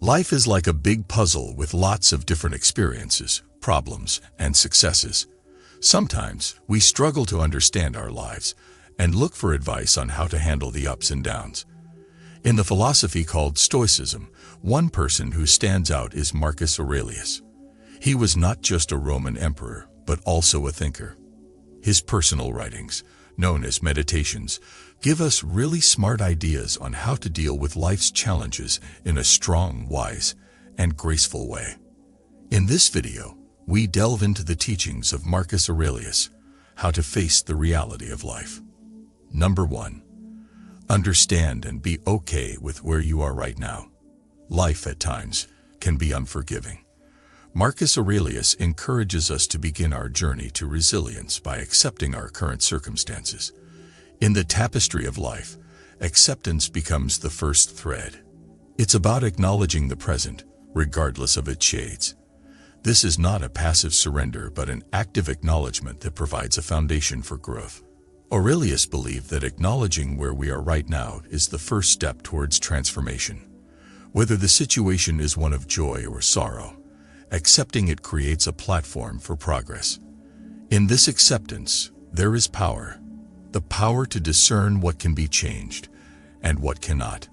Life is like a big puzzle with lots of different experiences, problems, and successes. Sometimes we struggle to understand our lives and look for advice on how to handle the ups and downs. In the philosophy called stoicism, one person who stands out is Marcus Aurelius. He was not just a Roman emperor, but also a thinker. His personal writings, known as meditations, give us really smart ideas on how to deal with life's challenges in a strong, wise, and graceful way. In this video, we delve into the teachings of Marcus Aurelius, how to face the reality of life. Number 1. Understand and be okay with where you are right now. Life at times can be unforgiving. Marcus Aurelius encourages us to begin our journey to resilience by accepting our current circumstances. In the tapestry of life, acceptance becomes the first thread. It's about acknowledging the present, regardless of its shades. This is not a passive surrender, but an active acknowledgement that provides a foundation for growth. Aurelius believed that acknowledging where we are right now is the first step towards transformation. Whether the situation is one of joy or sorrow, accepting it creates a platform for progress. In this acceptance, there is power. The power to discern what can be changed and what cannot.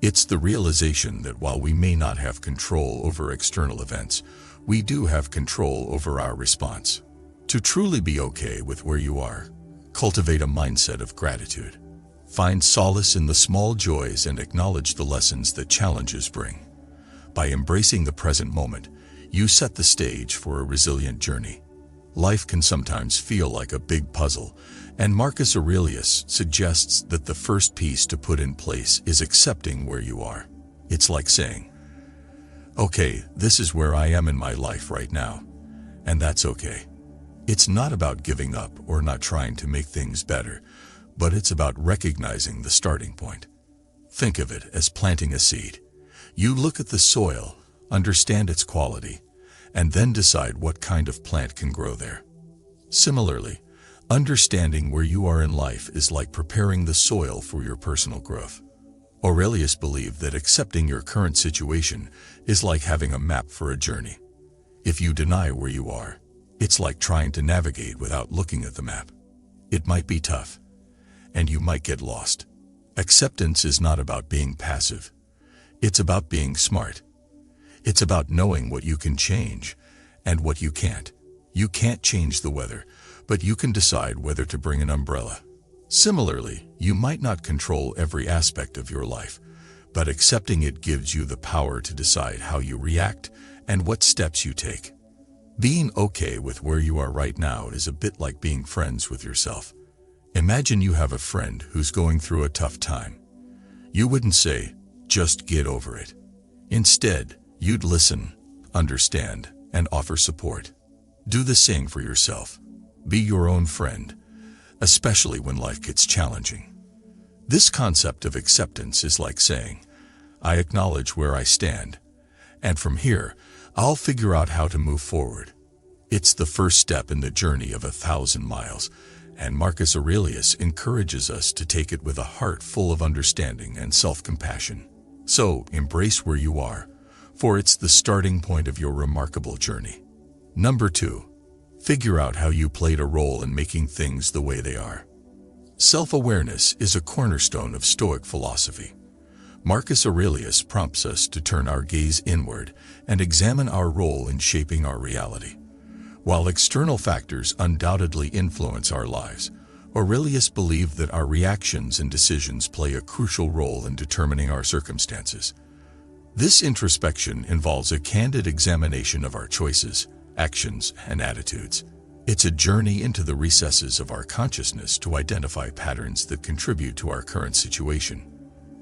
It's the realization that while we may not have control over external events, we do have control over our response. To truly be okay with where you are, cultivate a mindset of gratitude. Find solace in the small joys and acknowledge the lessons that challenges bring. By embracing the present moment, you set the stage for a resilient journey. Life can sometimes feel like a big puzzle, and Marcus Aurelius suggests that the first piece to put in place is accepting where you are. It's like saying, okay, this is where I am in my life right now, and that's okay. It's not about giving up or not trying to make things better, but it's about recognizing the starting point. Think of it as planting a seed. You look at the soil, understand its quality, and then decide what kind of plant can grow there. Similarly, understanding where you are in life is like preparing the soil for your personal growth. Aurelius believed that accepting your current situation is like having a map for a journey. If you deny where you are, it's like trying to navigate without looking at the map. It might be tough, and you might get lost. Acceptance is not about being passive. It's about being smart. It's about knowing what you can change and what you can't. You can't change the weather, but you can decide whether to bring an umbrella. Similarly, you might not control every aspect of your life, but accepting it gives you the power to decide how you react and what steps you take. Being okay with where you are right now is a bit like being friends with yourself. Imagine you have a friend who's going through a tough time. You wouldn't say, just get over it. Instead, you'd listen, understand, and offer support. Do the same for yourself. Be your own friend, especially when life gets challenging. This concept of acceptance is like saying, I acknowledge where I stand, and from here, I'll figure out how to move forward. It's the first step in the journey of 1,000 miles, and Marcus Aurelius encourages us to take it with a heart full of understanding and self-compassion. So, embrace where you are, for it's the starting point of your remarkable journey. Number 2. Figure out how you played a role in making things the way they are. Self-awareness is a cornerstone of Stoic philosophy. Marcus Aurelius prompts us to turn our gaze inward and examine our role in shaping our reality. While external factors undoubtedly influence our lives, Aurelius believed that our reactions and decisions play a crucial role in determining our circumstances. This introspection involves a candid examination of our choices, actions, and attitudes. It's a journey into the recesses of our consciousness to identify patterns that contribute to our current situation.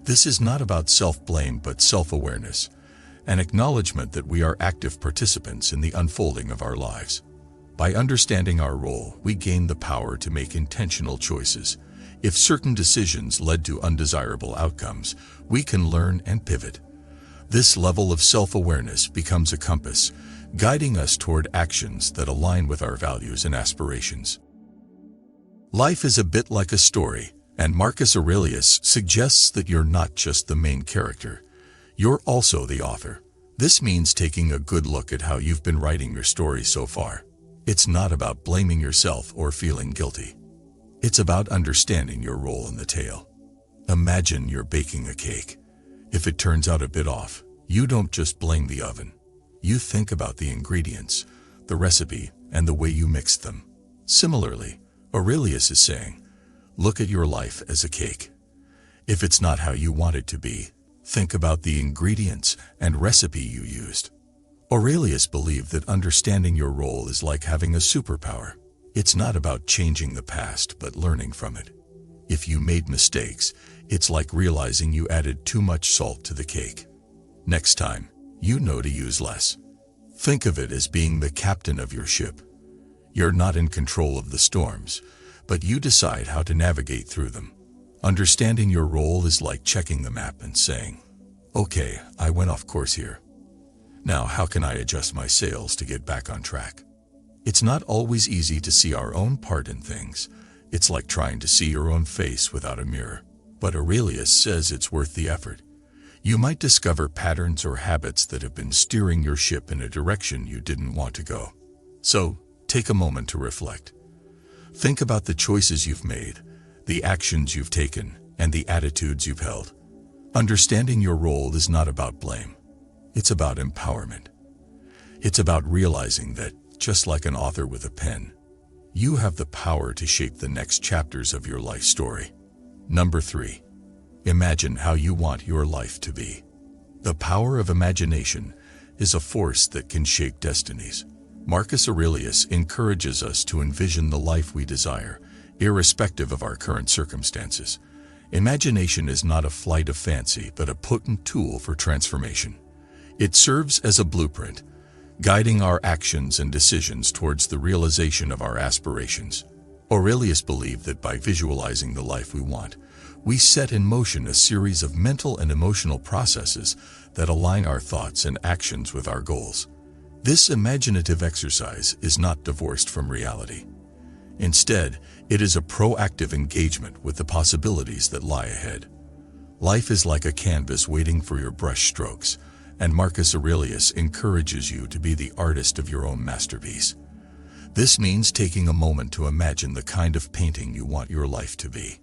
This is not about self-blame but self-awareness, an acknowledgement that we are active participants in the unfolding of our lives. By understanding our role, we gain the power to make intentional choices. If certain decisions led to undesirable outcomes, we can learn and pivot. This level of self-awareness becomes a compass, guiding us toward actions that align with our values and aspirations. Life is a bit like a story, and Marcus Aurelius suggests that you're not just the main character. You're also the author. This means taking a good look at how you've been writing your story so far. It's not about blaming yourself or feeling guilty. It's about understanding your role in the tale. Imagine you're baking a cake. If it turns out a bit off, you don't just blame the oven. You think about the ingredients, the recipe, and the way you mixed them. Similarly, Aurelius is saying, look at your life as a cake. If it's not how you want it to be, think about the ingredients and recipe you used. Aurelius believed that understanding your role is like having a superpower. It's not about changing the past, but learning from it. If you made mistakes, it's like realizing you added too much salt to the cake. Next time, you know to use less. Think of it as being the captain of your ship. You're not in control of the storms, but you decide how to navigate through them. Understanding your role is like checking the map and saying, okay, I went off course here. Now, how can I adjust my sails to get back on track? It's not always easy to see our own part in things. It's like trying to see your own face without a mirror. But Aurelius says it's worth the effort. You might discover patterns or habits that have been steering your ship in a direction you didn't want to go. So, take a moment to reflect. Think about the choices you've made, the actions you've taken, and the attitudes you've held. Understanding your role is not about blame. It's about empowerment. It's about realizing that, just like an author with a pen, you have the power to shape the next chapters of your life story. Number 3. Imagine how you want your life to be. The power of imagination is a force that can shape destinies. Marcus Aurelius encourages us to envision the life we desire, irrespective of our current circumstances. Imagination is not a flight of fancy, but a potent tool for transformation. It serves as a blueprint, guiding our actions and decisions towards the realization of our aspirations. Aurelius believed that by visualizing the life we want, we set in motion a series of mental and emotional processes that align our thoughts and actions with our goals. This imaginative exercise is not divorced from reality. Instead, it is a proactive engagement with the possibilities that lie ahead. Life is like a canvas waiting for your brush strokes, and Marcus Aurelius encourages you to be the artist of your own masterpiece. This means taking a moment to imagine the kind of painting you want your life to be.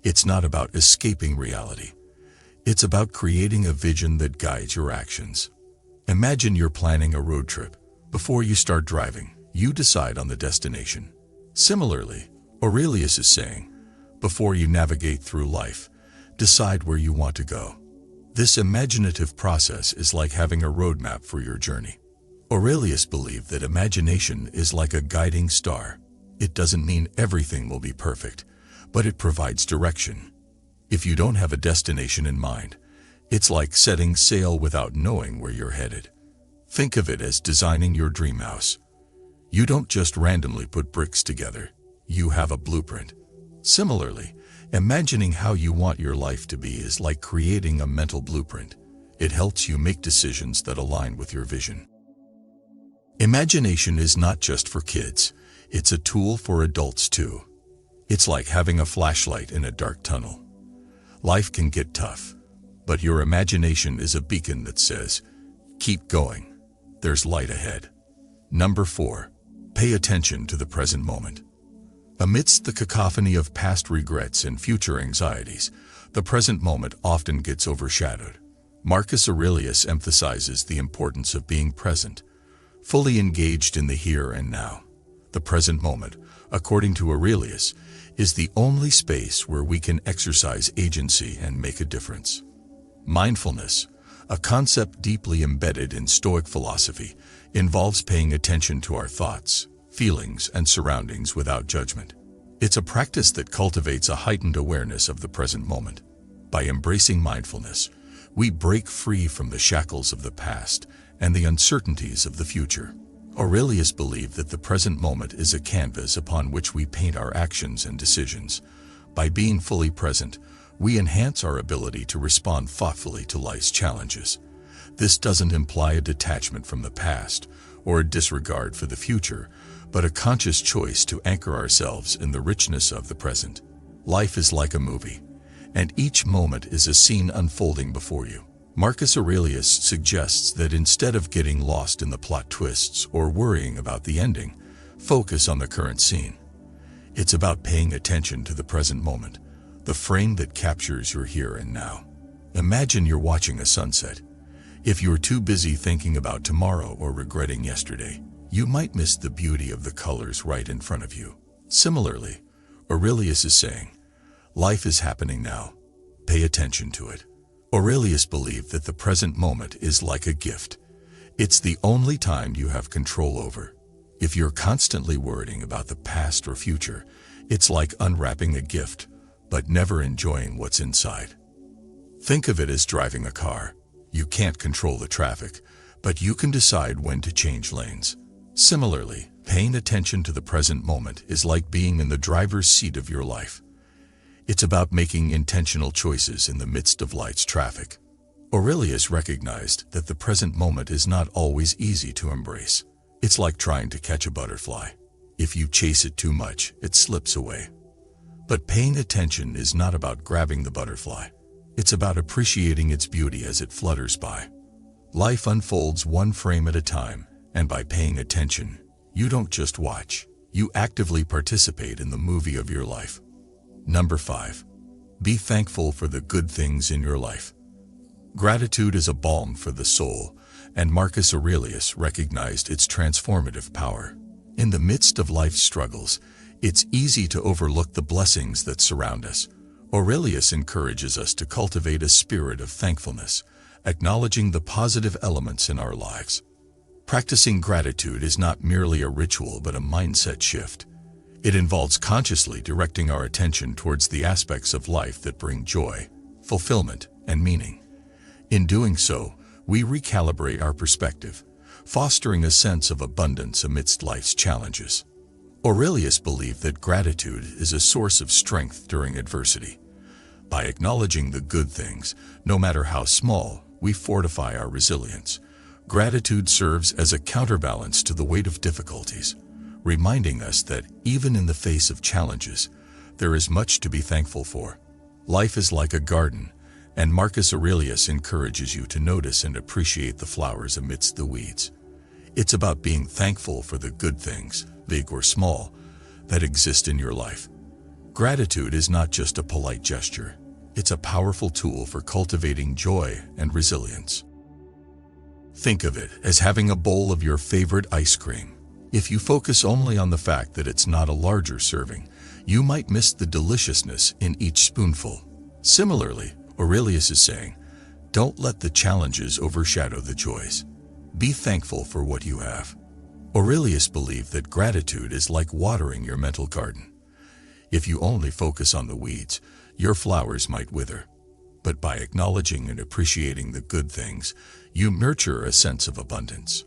It's not about escaping reality. It's about creating a vision that guides your actions. Imagine you're planning a road trip. Before you start driving, you decide on the destination. Similarly, Aurelius is saying, before you navigate through life, decide where you want to go. This imaginative process is like having a roadmap for your journey. Aurelius believed that imagination is like a guiding star. It doesn't mean everything will be perfect, but it provides direction. If you don't have a destination in mind, it's like setting sail without knowing where you're headed. Think of it as designing your dream house. You don't just randomly put bricks together. You have a blueprint. Similarly, imagining how you want your life to be is like creating a mental blueprint. It helps you make decisions that align with your vision. Imagination is not just for kids. It's a tool for adults too. It's like having a flashlight in a dark tunnel. Life can get tough, but your imagination is a beacon that says, keep going. There's light ahead. Number 4. Pay attention to the present moment. Amidst the cacophony of past regrets and future anxieties, the present moment often gets overshadowed. Marcus Aurelius emphasizes the importance of being present, fully engaged in the here and now. The present moment, according to Aurelius, is the only space where we can exercise agency and make a difference. Mindfulness, a concept deeply embedded in Stoic philosophy, involves paying attention to our thoughts, feelings, and surroundings without judgment. It's a practice that cultivates a heightened awareness of the present moment. By embracing mindfulness, we break free from the shackles of the past and the uncertainties of the future. Aurelius believed that the present moment is a canvas upon which we paint our actions and decisions. By being fully present, we enhance our ability to respond thoughtfully to life's challenges. This doesn't imply a detachment from the past or a disregard for the future, but a conscious choice to anchor ourselves in the richness of the present. Life is like a movie, and each moment is a scene unfolding before you. Marcus Aurelius suggests that instead of getting lost in the plot twists or worrying about the ending, focus on the current scene. It's about paying attention to the present moment, the frame that captures your here and now. Imagine you're watching a sunset. If you're too busy thinking about tomorrow or regretting yesterday, you might miss the beauty of the colors right in front of you. Similarly, Aurelius is saying, life is happening now. Pay attention to it. Aurelius believed that the present moment is like a gift. It's the only time you have control over. If you're constantly worrying about the past or future, it's like unwrapping a gift, but never enjoying what's inside. Think of it as driving a car. You can't control the traffic, but you can decide when to change lanes. Similarly, paying attention to the present moment is like being in the driver's seat of your life. It's about making intentional choices in the midst of life's traffic. Aurelius recognized that the present moment is not always easy to embrace. It's like trying to catch a butterfly. If you chase it too much, it slips away. But paying attention is not about grabbing the butterfly. It's about appreciating its beauty as it flutters by. Life unfolds one frame at a time, and by paying attention, you don't just watch. You actively participate in the movie of your life. Number 5. Be thankful for the good things in your life. Gratitude is a balm for the soul, and Marcus Aurelius recognized its transformative power. In the midst of life's struggles, it's easy to overlook the blessings that surround us. Aurelius encourages us to cultivate a spirit of thankfulness, acknowledging the positive elements in our lives. Practicing gratitude is not merely a ritual but a mindset shift. It involves consciously directing our attention towards the aspects of life that bring joy, fulfillment, and meaning. In doing so, we recalibrate our perspective, fostering a sense of abundance amidst life's challenges. Aurelius believed that gratitude is a source of strength during adversity. By acknowledging the good things, no matter how small, we fortify our resilience. Gratitude serves as a counterbalance to the weight of difficulties, reminding us that even in the face of challenges, there is much to be thankful for. Life is like a garden, and Marcus Aurelius encourages you to notice and appreciate the flowers amidst the weeds. It's about being thankful for the good things, big or small, that exist in your life. Gratitude is not just a polite gesture. It's a powerful tool for cultivating joy and resilience. Think of it as having a bowl of your favorite ice cream. If you focus only on the fact that it's not a larger serving, you might miss the deliciousness in each spoonful. Similarly, Aurelius is saying, don't let the challenges overshadow the joys. Be thankful for what you have. Aurelius believed that gratitude is like watering your mental garden. If you only focus on the weeds, your flowers might wither. But by acknowledging and appreciating the good things, you nurture a sense of abundance.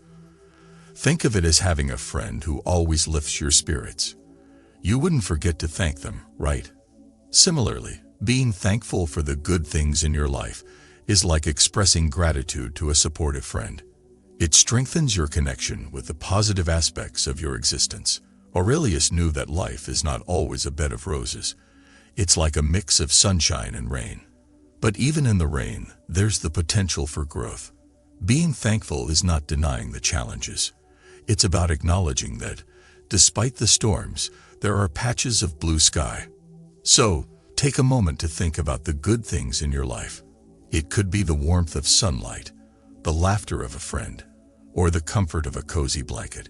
Think of it as having a friend who always lifts your spirits. You wouldn't forget to thank them, right? Similarly, being thankful for the good things in your life is like expressing gratitude to a supportive friend. It strengthens your connection with the positive aspects of your existence. Aurelius knew that life is not always a bed of roses. It's like a mix of sunshine and rain. But even in the rain, there's the potential for growth. Being thankful is not denying the challenges. It's about acknowledging that, despite the storms, there are patches of blue sky. So, take a moment to think about the good things in your life. It could be the warmth of sunlight, the laughter of a friend, or the comfort of a cozy blanket.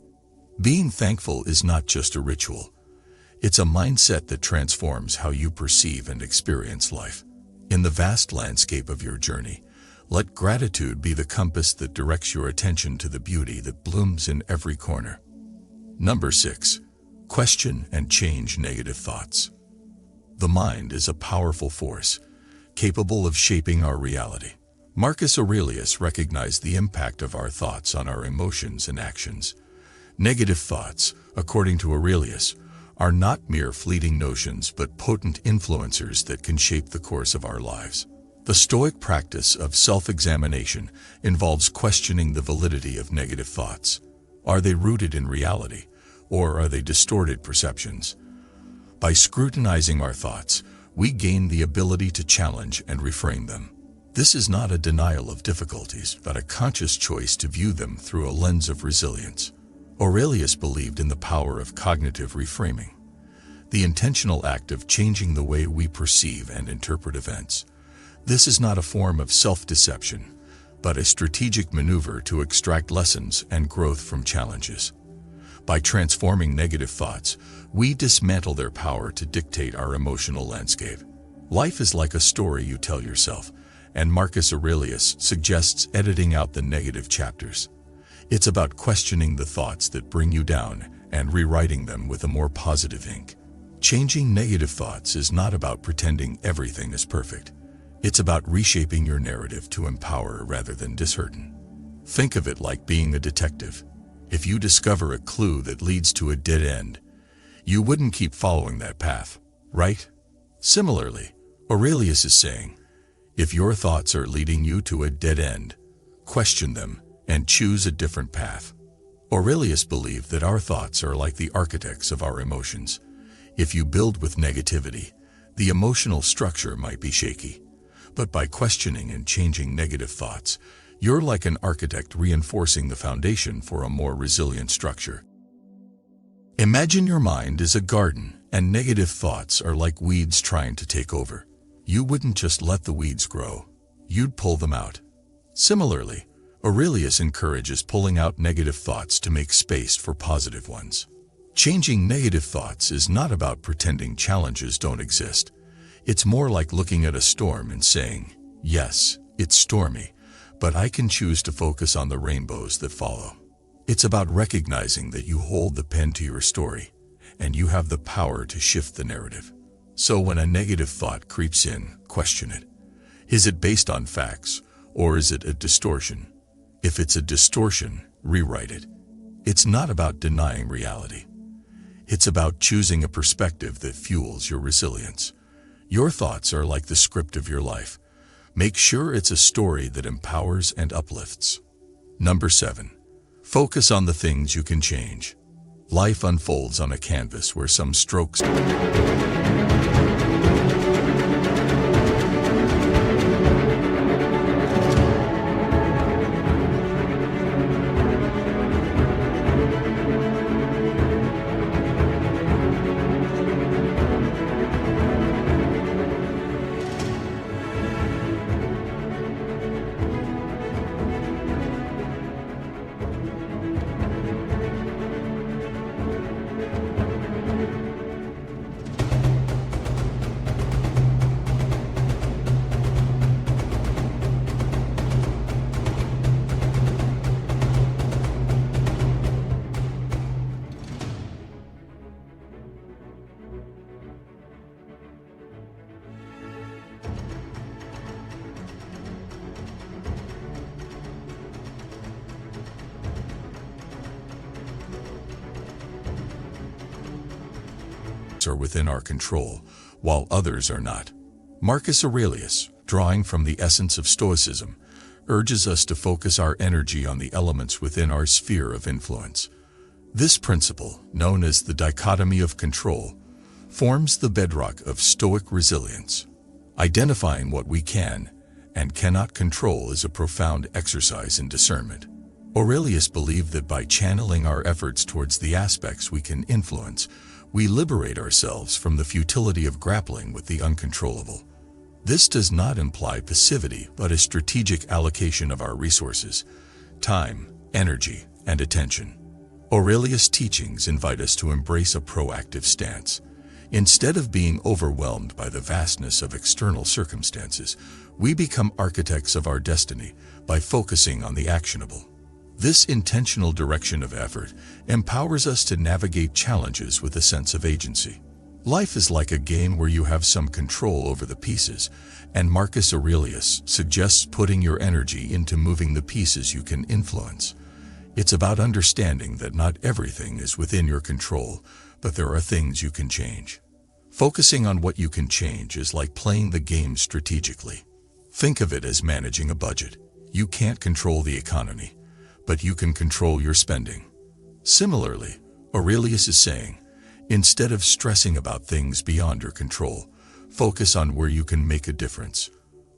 Being thankful is not just a ritual. It's a mindset that transforms how you perceive and experience life. In the vast landscape of your journey, let gratitude be the compass that directs your attention to the beauty that blooms in every corner. Number 6. Question and change negative thoughts. The mind is a powerful force, capable of shaping our reality. Marcus Aurelius recognized the impact of our thoughts on our emotions and actions. Negative thoughts, according to Aurelius, are not mere fleeting notions but potent influencers that can shape the course of our lives. The Stoic practice of self-examination involves questioning the validity of negative thoughts. Are they rooted in reality, or are they distorted perceptions? By scrutinizing our thoughts, we gain the ability to challenge and reframe them. This is not a denial of difficulties, but a conscious choice to view them through a lens of resilience. Aurelius believed in the power of cognitive reframing, the intentional act of changing the way we perceive and interpret events. This is not a form of self-deception, but a strategic maneuver to extract lessons and growth from challenges. By transforming negative thoughts, we dismantle their power to dictate our emotional landscape. Life is like a story you tell yourself, and Marcus Aurelius suggests editing out the negative chapters. It's about questioning the thoughts that bring you down and rewriting them with a more positive ink. Changing negative thoughts is not about pretending everything is perfect. It's about reshaping your narrative to empower rather than dishearten. Think of it like being a detective. If you discover a clue that leads to a dead end, you wouldn't keep following that path, right? Similarly, Aurelius is saying, if your thoughts are leading you to a dead end, question them and choose a different path. Aurelius believed that our thoughts are like the architects of our emotions. If you build with negativity, the emotional structure might be shaky. But by questioning and changing negative thoughts, you're like an architect reinforcing the foundation for a more resilient structure. Imagine your mind is a garden, and negative thoughts are like weeds trying to take over. You wouldn't just let the weeds grow, you'd pull them out. Similarly, Aurelius encourages pulling out negative thoughts to make space for positive ones. Changing negative thoughts is not about pretending challenges don't exist. It's more like looking at a storm and saying, yes, it's stormy, but I can choose to focus on the rainbows that follow. It's about recognizing that you hold the pen to your story, and you have the power to shift the narrative. So when a negative thought creeps in, question it. Is it based on facts, or is it a distortion? If it's a distortion, rewrite it. It's not about denying reality. It's about choosing a perspective that fuels your resilience. Your thoughts are like the script of your life. Make sure it's a story that empowers and uplifts. Number 7. Focus on the things you can change. Life unfolds on a canvas where some strokes are within our control, while others are not. Marcus Aurelius, drawing from the essence of stoicism, urges us to focus our energy on the elements within our sphere of influence. This principle, known as the dichotomy of control, forms the bedrock of Stoic resilience. Identifying what we can and cannot control is a profound exercise in discernment. Aurelius believed that by channeling our efforts towards the aspects we can influence, we liberate ourselves from the futility of grappling with the uncontrollable. This does not imply passivity, but a strategic allocation of our resources, time, energy, and attention. Aurelius' teachings invite us to embrace a proactive stance. Instead of being overwhelmed by the vastness of external circumstances, we become architects of our destiny by focusing on the actionable. This intentional direction of effort empowers us to navigate challenges with a sense of agency. Life is like a game where you have some control over the pieces, and Marcus Aurelius suggests putting your energy into moving the pieces you can influence. It's about understanding that not everything is within your control, but there are things you can change. Focusing on what you can change is like playing the game strategically. Think of it as managing a budget. You can't control the economy, but you can control your spending. Similarly, Aurelius is saying, instead of stressing about things beyond your control, focus on where you can make a difference.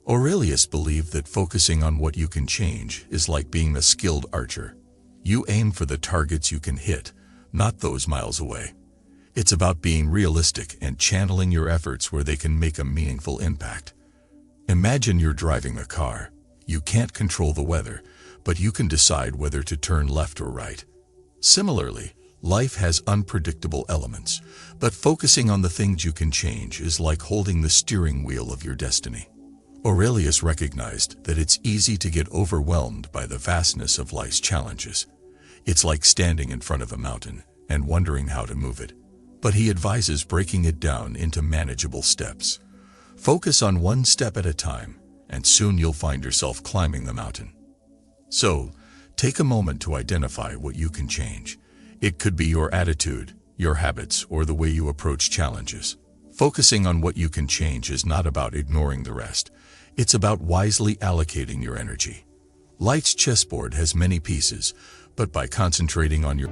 Aurelius believed that focusing on what you can change is like being a skilled archer. You aim for the targets you can hit, not those miles away. It's about being realistic and channeling your efforts where they can make a meaningful impact. Imagine you're driving a car. You can't control the weather, but you can decide whether to turn left or right. Similarly, life has unpredictable elements, but focusing on the things you can change is like holding the steering wheel of your destiny. Aurelius recognized that it's easy to get overwhelmed by the vastness of life's challenges. It's like standing in front of a mountain and wondering how to move it. But he advises breaking it down into manageable steps. Focus on one step at a time, and soon you'll find yourself climbing the mountain. So, take a moment to identify what you can change. It could be your attitude, your habits, or the way you approach challenges. Focusing on what you can change is not about ignoring the rest. It's about wisely allocating your energy. Life's chessboard has many pieces, but by concentrating on your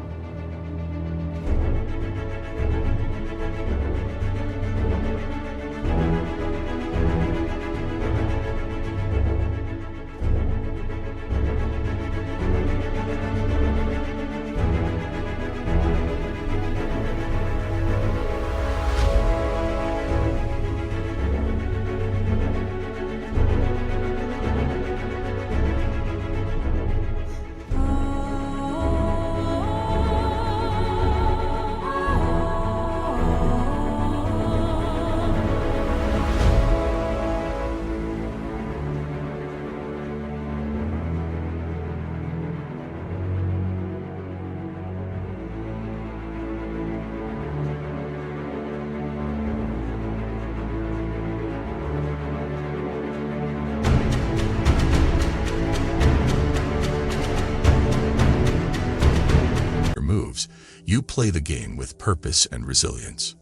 moves, you play the game with purpose and resilience.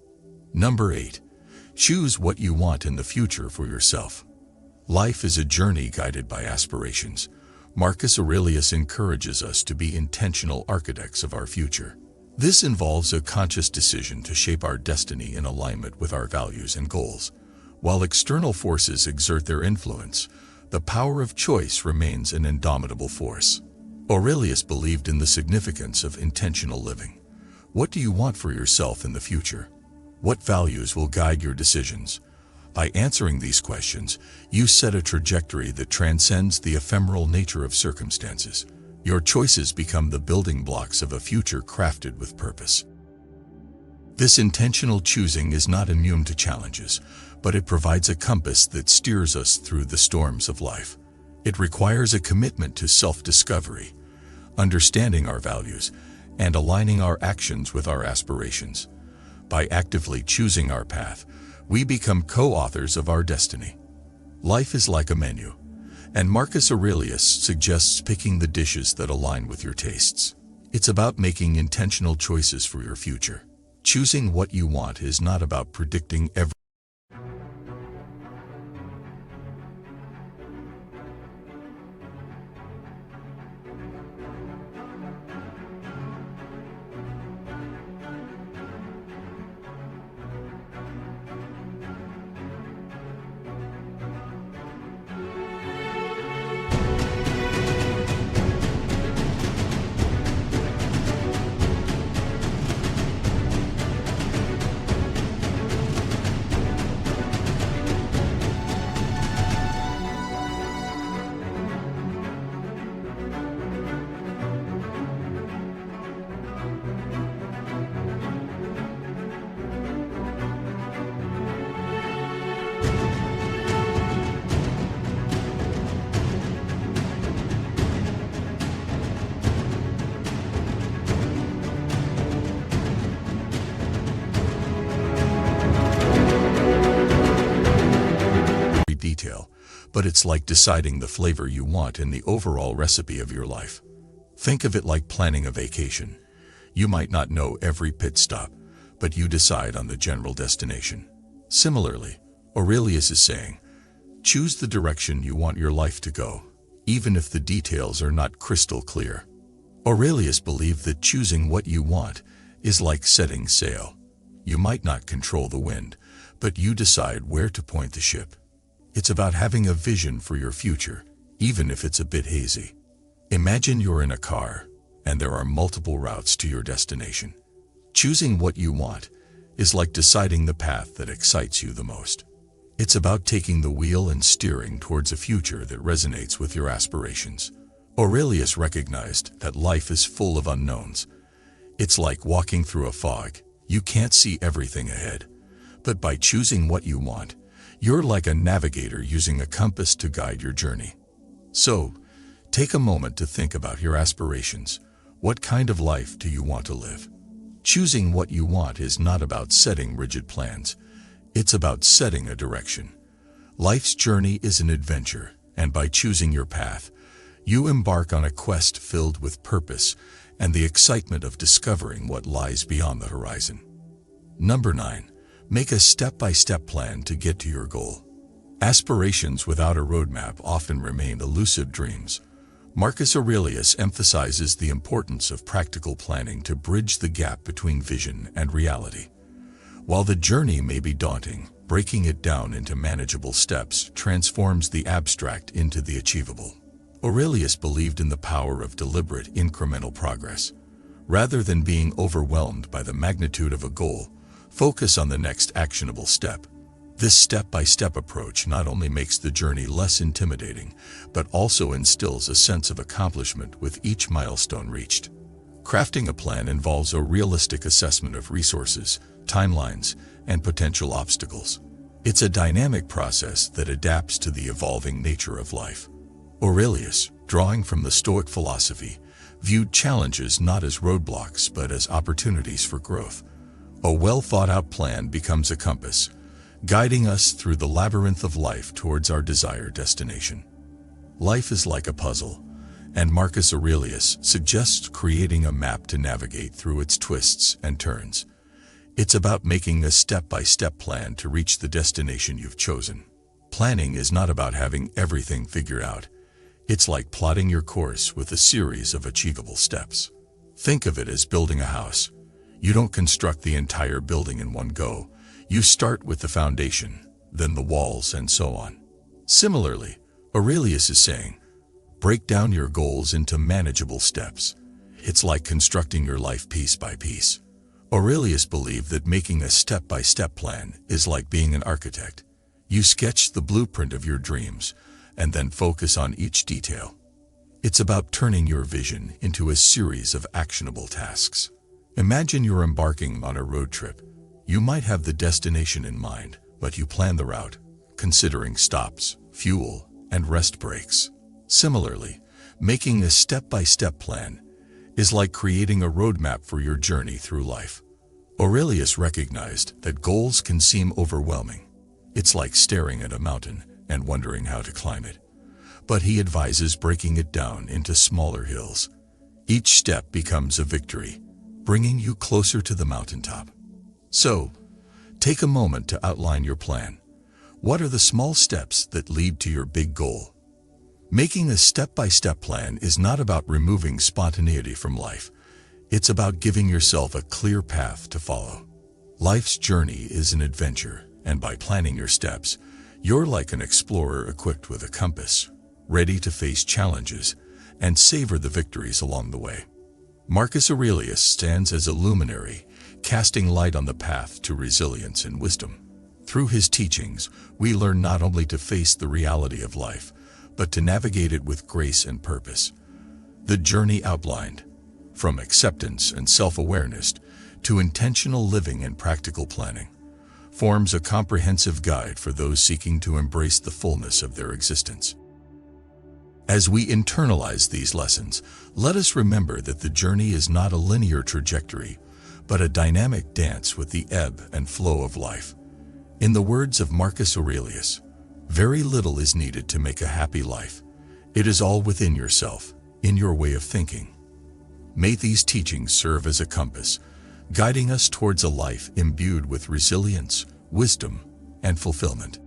Number 8. Choose what you want in the future for yourself. Life is a journey guided by aspirations. Marcus Aurelius encourages us to be intentional architects of our future. This involves a conscious decision to shape our destiny in alignment with our values and goals. While external forces exert their influence, the power of choice remains an indomitable force. Aurelius believed in the significance of intentional living. What do you want for yourself in the future? What values will guide your decisions? By answering these questions, you set a trajectory that transcends the ephemeral nature of circumstances. Your choices become the building blocks of a future crafted with purpose. This intentional choosing is not immune to challenges, but it provides a compass that steers us through the storms of life. It requires a commitment to self-discovery, understanding our values, and aligning our actions with our aspirations. By actively choosing our path, we become co-authors of our destiny. Life is like a menu, and Marcus Aurelius suggests picking the dishes that align with your tastes. It's about making intentional choices for your future. Choosing what you want is not about predicting every detail, but it's like deciding the flavor you want in the overall recipe of your life. Think of it like planning a vacation. You might not know every pit stop, but you decide on the general destination. Similarly, Aurelius is saying, choose the direction you want your life to go, even if the details are not crystal clear. Aurelius believed that choosing what you want is like setting sail. You might not control the wind, but you decide where to point the ship. It's about having a vision for your future, even if it's a bit hazy. Imagine you're in a car, and there are multiple routes to your destination. Choosing what you want is like deciding the path that excites you the most. It's about taking the wheel and steering towards a future that resonates with your aspirations. Aurelius recognized that life is full of unknowns. It's like walking through a fog. You can't see everything ahead. But by choosing what you want, you're like a navigator using a compass to guide your journey. So, take a moment to think about your aspirations. What kind of life do you want to live? Choosing what you want is not about setting rigid plans. It's about setting a direction. Life's journey is an adventure, and by choosing your path, you embark on a quest filled with purpose and the excitement of discovering what lies beyond the horizon. Number 9. Make a step-by-step plan to get to your goal. Aspirations without a roadmap often remain elusive dreams. Marcus Aurelius emphasizes the importance of practical planning to bridge the gap between vision and reality. While the journey may be daunting, breaking it down into manageable steps transforms the abstract into the achievable. Aurelius believed in the power of deliberate, incremental progress. Rather than being overwhelmed by the magnitude of a goal, focus on the next actionable step. This step-by-step approach not only makes the journey less intimidating, but also instills a sense of accomplishment with each milestone reached. Crafting a plan involves a realistic assessment of resources, timelines, and potential obstacles. It's a dynamic process that adapts to the evolving nature of life. Aurelius, drawing from the Stoic philosophy, viewed challenges not as roadblocks but as opportunities for growth. A well-thought-out plan becomes a compass, guiding us through the labyrinth of life towards our desired destination. Life is like a puzzle, and Marcus Aurelius suggests creating a map to navigate through its twists and turns. It's about making a step-by-step plan to reach the destination you've chosen. Planning is not about having everything figured out. It's like plotting your course with a series of achievable steps. Think of it as building a house. You don't construct the entire building in one go. You start with the foundation, then the walls, and so on. Similarly, Aurelius is saying, break down your goals into manageable steps. It's like constructing your life piece by piece. Aurelius believed that making a step-by-step plan is like being an architect. You sketch the blueprint of your dreams, and then focus on each detail. It's about turning your vision into a series of actionable tasks. Imagine you're embarking on a road trip. You might have the destination in mind, but you plan the route, considering stops, fuel, and rest breaks. Similarly, making a step-by-step plan is like creating a roadmap for your journey through life. Aurelius recognized that goals can seem overwhelming. It's like staring at a mountain and wondering how to climb it. But he advises breaking it down into smaller hills. Each step becomes a victory, bringing you closer to the mountaintop. So, take a moment to outline your plan. What are the small steps that lead to your big goal? Making a step-by-step plan is not about removing spontaneity from life. It's about giving yourself a clear path to follow. Life's journey is an adventure, and by planning your steps, you're like an explorer equipped with a compass, ready to face challenges and savor the victories along the way. Marcus Aurelius stands as a luminary, casting light on the path to resilience and wisdom. Through his teachings, we learn not only to face the reality of life, but to navigate it with grace and purpose. The journey outlined, from acceptance and self-awareness to intentional living and practical planning, forms a comprehensive guide for those seeking to embrace the fullness of their existence. As we internalize these lessons, let us remember that the journey is not a linear trajectory, but a dynamic dance with the ebb and flow of life. In the words of Marcus Aurelius, very little is needed to make a happy life. It is all within yourself, in your way of thinking. May these teachings serve as a compass, guiding us towards a life imbued with resilience, wisdom, and fulfillment.